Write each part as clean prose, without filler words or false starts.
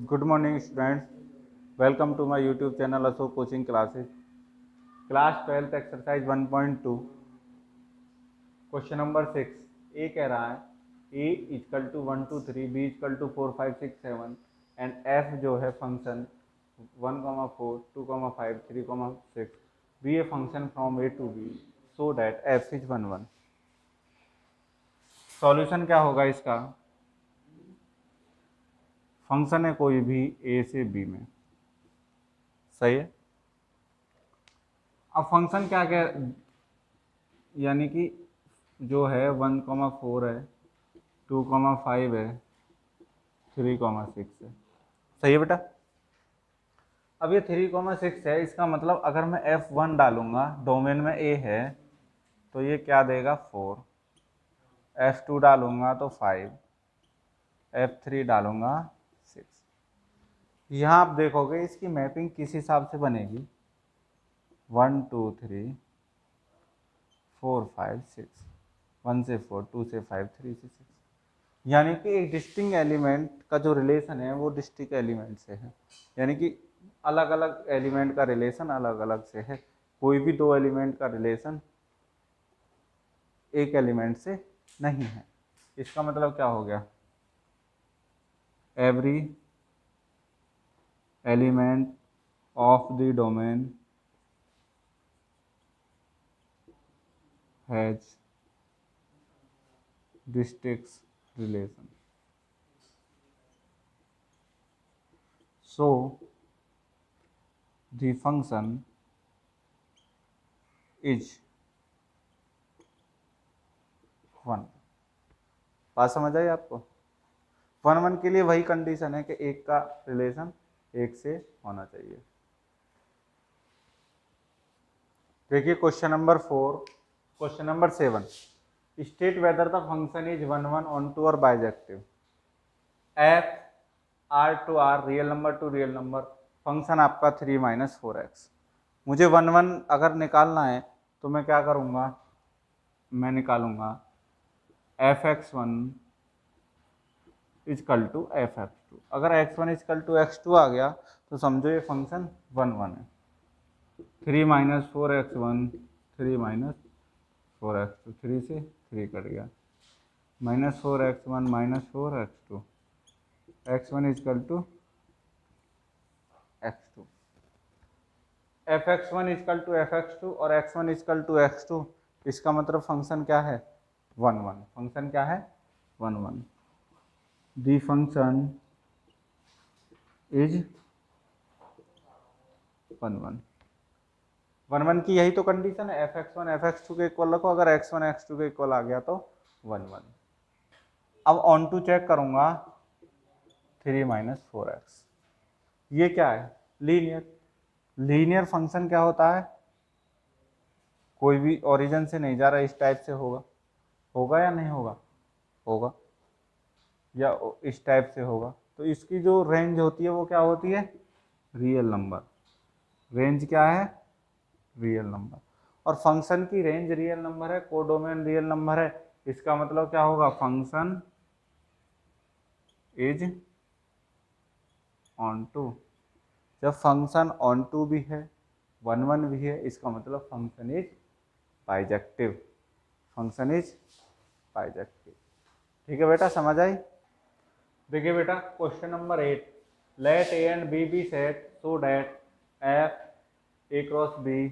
Good morning, students. Welcome to my YouTube channel Ashok Coaching Classes. Class 12th exercise 1.2 question number 6 A कह रहा है A equal to 1 2 3 B equal to 4 5 6 7 and f जो है function 1, 4, 2, 5, 3, 6 be a function from A to B so that f is 1 1। Solution क्या होगा इसका? Function है कोई भी ए से बी में, सही है। अब फंक्शन क्या क्या, यानी कि जो है 1, 4 है, 2, 5 है, 3, 6 है, सही है बेटा। अब ये 3, 6 है, इसका मतलब अगर मैं F1 डालूंगा, डोमेन में A है तो ये क्या देगा 4, F2 डालूंगा तो 5, F3 डालूंगा 6। यहाँ आप देखोगे इसकी मैपिंग किस हिसाब से बनेगी, 1 2 3 4 5 6, 1 से 4, 2 से 5, 3 से 6, यानी कि एक डिस्टिंक्ट एलिमेंट का जो रिलेशन है वो डिस्टिंक्ट एलिमेंट से है, यानी कि अलग अलग एलिमेंट का रिलेशन अलग अलग से है। कोई भी दो एलिमेंट का रिलेशन एक एलिमेंट से नहीं है। इसका मतलब क्या हो गया, every element of the domain has distinct relation, so the function is 1। बात समझ आई आपको? 1 1 के लिए वही कंडीशन है कि एक का रिलेशन एक से होना चाहिए। देखिए question number 4, question number 7, state whether the function is 1 1 onto और bijective. F R to R, real number to real number, function आपका 3 - 4x। मुझे 1 1 अगर निकालना है तो मैं क्या करूँगा, मैं निकालूंगा f(x1) इजकल टू f(x2)। अगर x1 इजकल टू x2 आ गया तो समझो ये फंक्शन 1 1 है। 3 - 4x1, 3 - 4x2, 3 से 3 कट गया, -4x1 -4x2, x1 is equal to x2, fx1 is equal to fx2 और x1 इजकल टू x2। इसका मतलब फंक्शन क्या है, 1 1। फंक्शन क्या है, 1 1। दी फंक्शन इज 1 1। 1 1 की यही तो कंडीशन है, fx1 fx2 के इक्वल रखो। अगर x1 x2 के इक्वल आ गया तो 1 1। अब ऑन टू चेक करूंगा, 3 - 4x, ये क्या है, लीनियर। लीनियर फंक्शन क्या होता है, कोई भी ओरिजिन से नहीं जा रहा, इस टाइप से होगा, होगा या नहीं होगा, होगा, या इस टाइप से होगा। तो इसकी जो रेंज होती है वो क्या होती है, रियल नंबर। रेंज क्या है, रियल नंबर। और फंक्शन की रेंज रियल नंबर है, कोडोमेन रियल नंबर है। इसका मतलब क्या होगा, फंक्शन इज ऑन टू। जब फंक्शन ऑन टू भी है, 1 1 भी है, इसका मतलब function is bijective. Function is bijective. ठीक है बेटा, समझ आई? देखिए बेटा question number 8, let A and B be set so that F A cross B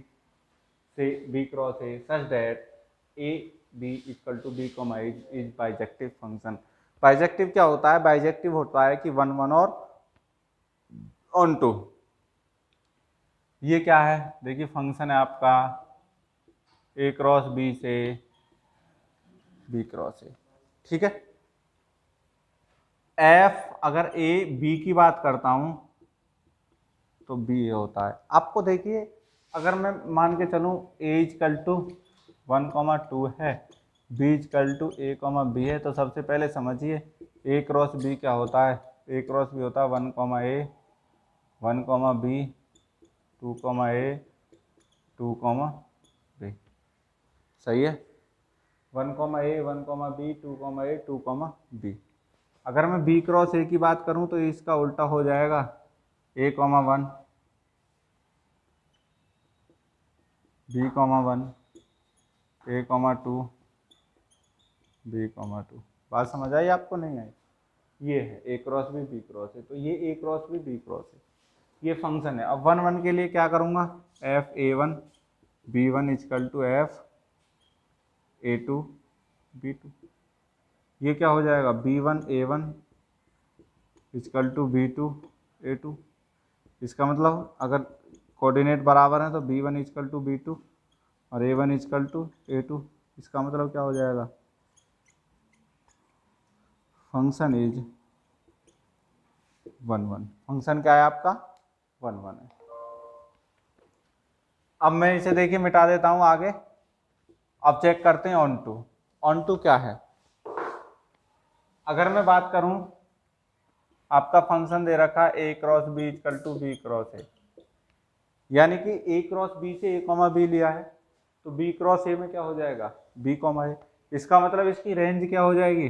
से B cross A such that A B equal to B comma is bijective function. Bijective क्या होता है, बाइजेक्टिव होता है कि 1 1 और ऑन टू। ये क्या है, देखिए फंक्शन है आपका ए क्रॉस बी से बी क्रॉस ए, ठीक है। एफ अगर ए बी की बात करता हूं तो बी ए होता है। आपको देखिए अगर मैं मान के चलूं ए इजकल टू 1, 2 है, B equal to A, B है, तो सबसे पहले समझिए ए क्रॉस बी क्या होता है, ए क्रॉस बी होता है 1, ए 1, बी 2, ए 2, बी, सही है। 1, ए 1, बी 2, ए 2, बी। अगर मैं बी क्रॉस ए की बात करूं तो इसका उल्टा हो जाएगा A comma one, B comma one, A comma two, B comma two. बात समझ आई आपको नहीं आई? ये है A cross B B cross है, तो ये A cross B B cross है, ये फंक्शन है। अब वन वन के लिए क्या करूंगा, f a one b one equal to f a to b two. ये क्या हो जाएगा, b one a one equal to b two a two. इसका मतलब अगर कोऑर्डिनेट बराबर हैं तो b one equal to b two और a one equal to a two. इसका मतलब क्या हो जाएगा, function is one one. Function क्या है आपका, वन वन है। अब मैं इसे देखिए मिटा देता हूं आगे। अब चेक करते हैं ऑन टू। ऑन टू क्या है, अगर मैं बात करूं आपका फंक्शन दे रखा है A cross B equal to B cross A, यानी कि ए क्रॉस बी से ए कॉमा बी लिया है, तो बी क्रॉस ए में क्या हो जाएगा, बी कॉमा ए। इसका मतलब इसकी रेंज क्या हो जाएगी,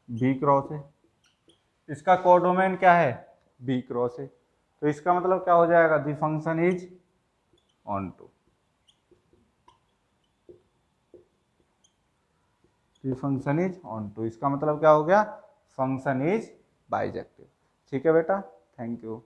बी क्रॉस ए। इसका कोडोमेन क्या है, बी क्रॉस ए। तो इसका मतलब क्या हो जाएगा, the function is onto, the function is onto. इसका मतलब क्या हो गया, फंक्शन इज बाइजेक्टिव। ठीक है बेटा, थैंक यू।